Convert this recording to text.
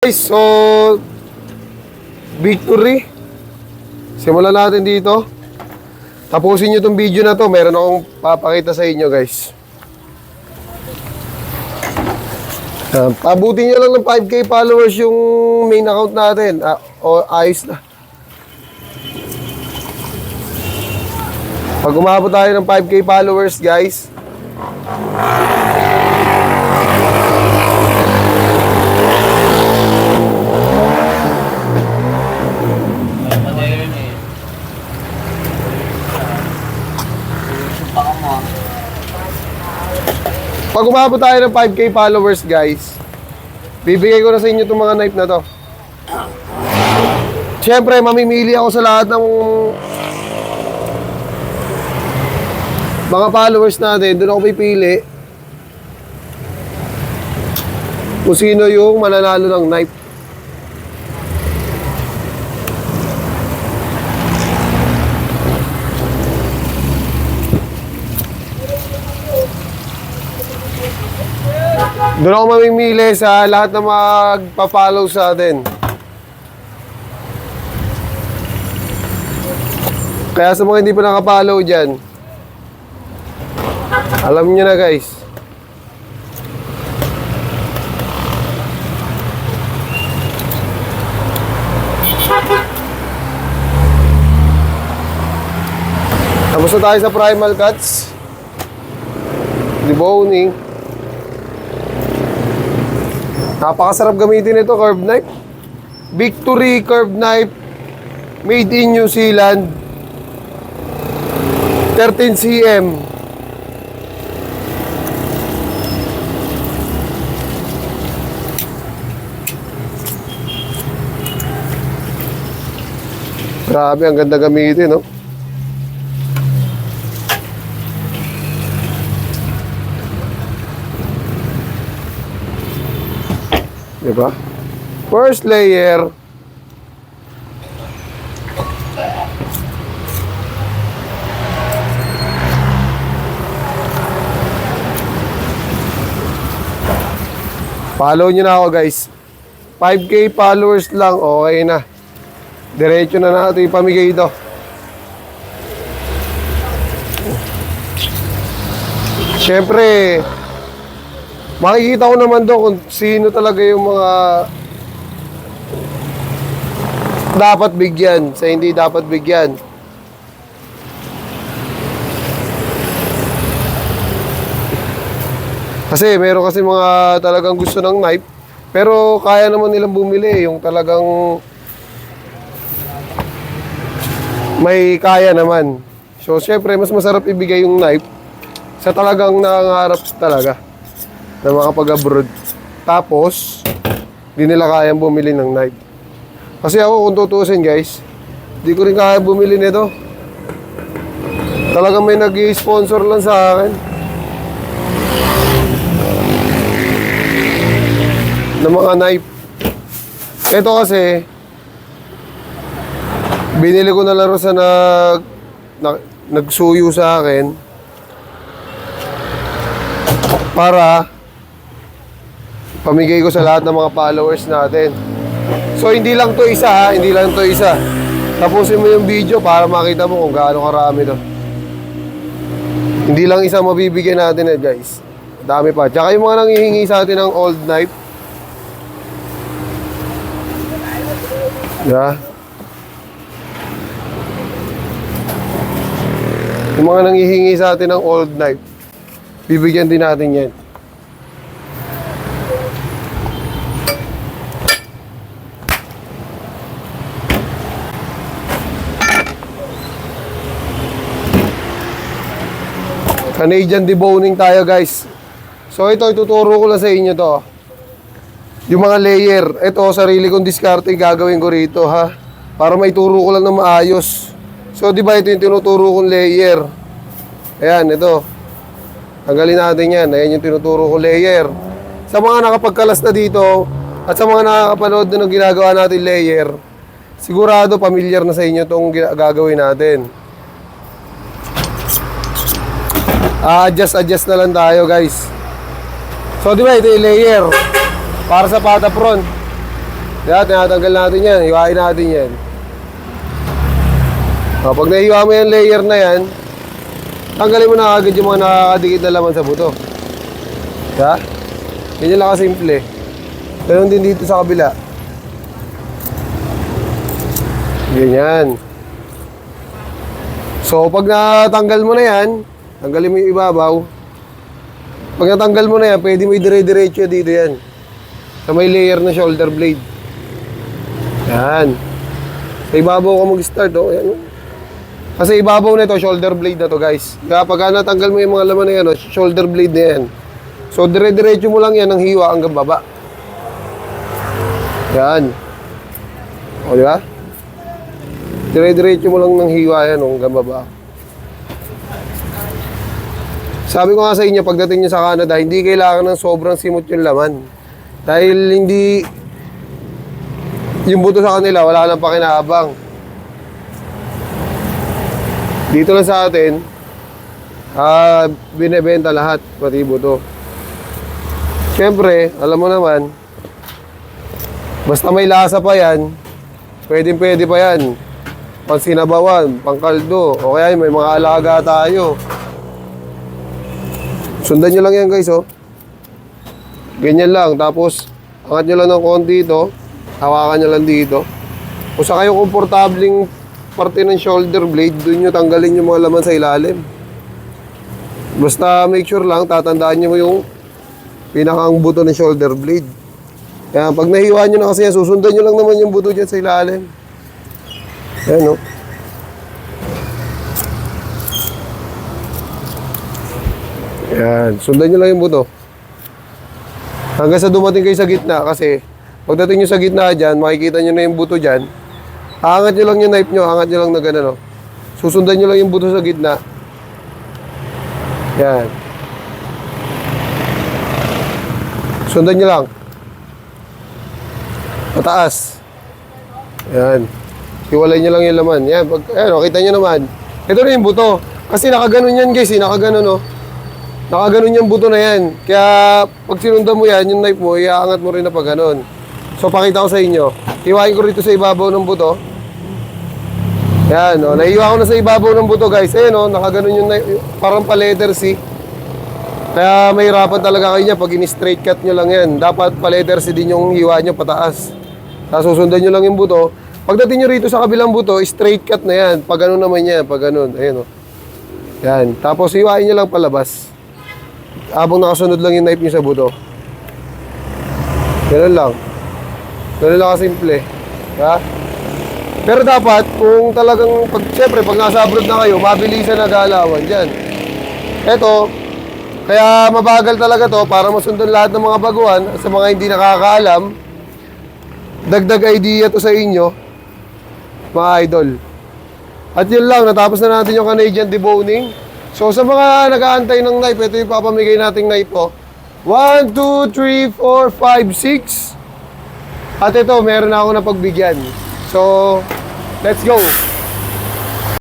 Guys, so victory. Simulan natin dito. Tapusin nyo itong video na to. Meron akong papakita sa inyo, guys. Pabuti nyo lang ng 5K followers yung main account natin. O ayos na. Pag umabot tayo ng 5K followers, guys, pag umabot tayo ng 5K followers, guys, bibigay ko na sa inyo itong mga knife na to. Siyempre, mamimili ako sa lahat ng mga followers natin. Doon ako pipili kung sino yung mananalo ng knife. Doon ako mamimili sa lahat na magpa-follow sa atin. Kaya sa mga hindi pa nakapollow dyan, alam nyo na, guys. Tapos na tayo sa primal cuts, deboning. Napakasarap gamitin ito, curved knife. Victory curved knife, made in New Zealand, 13 cm. Grabe, ang ganda gamitin, no? Diba? First layer. Follow nyo na ako, guys. 5K followers lang, okay na. Diretso na natin ipamigay ito. Siyempre, makikita ko naman doon kung sino talaga yung mga dapat bigyan sa hindi dapat bigyan. Kasi meron kasi mga talagang gusto ng knife, pero kaya naman nilang bumili yung talagang may kaya naman. So syempre mas masarap ibigay yung knife sa talagang nangangarap talaga na makapag-abroad. Tapos, di nila kayang bumili ng knife. Kasi ako, kung tutusin, guys, di ko rin kaya bumili nito. Talagang may nag-i-sponsor lang sa akin ng mga knife. Ito kasi, binili ko na laro sa nagsuyo sa akin para pamigay ko sa lahat ng mga followers natin. So hindi lang to isa, ha? Hindi lang to isa. Tapusin mo yung video para makita mo kung gaano karami to. Hindi lang isa mabibigyan natin, guys. Dami pa. Tsaka yung mga nanghihingi sa atin ng old knife. Yeah. Yung mga nanghihingi sa atin ng old knife, bibigyan din natin yan. Canadian deboning tayo, guys. So ito, ituturo ko lang sa inyo to. Yung mga layer. Ito, sarili kong diskarte gagawin ko rito, ha. Para maituro ko lang ng maayos. So di ba ito yung tinuturo kong layer. Ayan, ito. Tanggalin natin yan. Ayan yung tinuturo kong layer. Sa mga nakapagkalas na dito at sa mga nakakapanood na ng ginagawa natin layer, sigurado familiar na sa inyo itong gagawin natin. Adjust na lang tayo, guys. So di ba ito yung layer para sa pata front. Kaya tinatanggal natin yan, hiwain natin yan. O, pag nahiwa mo yung layer na yan, tanggalin mo na agad yung mga nakakadikit na laman sa buto. Kaya, ganyan lang kasimple. Ganun din dito sa kabila. Ganyan. So, pag natanggal mo na yan, tanggalin mo yung ibabaw. Pag natanggal mo na yan, pwede mo i-dire-diretso dito yan. Sa may layer na shoulder blade. Yan. Sa ibabaw ka mag-start, oh. Yan. Kasi ibabaw na ito, shoulder blade na to, guys. Kaya pag natanggal mo yung mga laman na yan, oh, shoulder blade na yan. So, dire-diretso mo lang yan ng hiwa hanggang baba. Yan. O, di ba? Dire-diretso mo lang ng hiwa yan hanggang baba. Sabi ko nga sa inyo, pagdating nyo sa Canada, hindi kailangan ng sobrang simot yung laman. Dahil hindi, yung buto sa kanila, wala lang pakinabang. Dito lang sa atin, binebenta lahat, pati buto. Siyempre, alam mo naman, basta may lasa pa yan, pwede pa yan. Pang sinabawan, pang kaldo, o kaya may mga alaga tayo. Sundan nyo lang yan, guys, oh. Ganyan lang, tapos angat nyo lang ng konti ito, hawakan nyo lang dito. Kung sa kayo komportabling parte ng shoulder blade, doon nyo tanggalin yung mga laman sa ilalim. Basta make sure lang, tatandaan nyo yung pinakang buto ng shoulder blade. Kaya pag nahiwa nyo na kasi yan, susundan nyo lang naman yung buto dyan sa ilalim. Ayan, oh. Ayan, sundan nyo lang yung buto. Hanggang sa dumating kayo sa gitna kasi pagdating nyo sa gitna dyan, makikita nyo na yung buto dyan. Aangat nyo lang yung knife nyo, aangat nyo lang na gano'n, oh. Susundan nyo lang yung buto sa gitna. Ayan. Sundan nyo lang. Pataas. Ayan. Hiwalay nyo lang yung laman. Ayan, ayan, kita nyo naman. Ito na yung buto. Kasi nakaganon yan, guys, nakaganon, oh. Nakaganon yung buto na yan. Kaya pag sinundan mo yan, yung knife mo, iaangat mo rin na pag ganon. So pakita ko sa inyo. Hiwain ko rito sa ibabaw ng buto. Yan, oh, nahiwa ko na sa ibabaw ng buto, guys. Ayan, oh, nakaganon yung knife, parang pa letter C. Kaya may hirapan talaga kayo niya pag in-straight cut nyo lang yan. Dapat pa letter C din yung hiwa nyo pataas. Tapos susundan nyo lang yung buto. Pagdating nyo rito sa kabilang buto, straight cut na yan. Pag ganon naman yan, pag ganon. Ayan, oh. Yan. Tapos hiwain nyo lang palabas. Habang nakasunod lang yung knife nyo sa buto. Ganun lang. Ganun lang kasimple. Ha? Pero dapat, kung talagang, siyempre, pag nasa abroad na kayo, mabilisan na galawan dyan. Eto, kaya mabagal talaga to para masundan lahat ng mga baguhan sa mga hindi nakakaalam. Dagdag idea to sa inyo, mga idol. At yun lang, natapos na natin yung Canadian deboning. So sa mga nag-aantay ng knife, ito yung papamigay nating knife po. 1, 2, 3, 4, 5, 6. At ito, meron na ako na pagbigyan. So, let's go!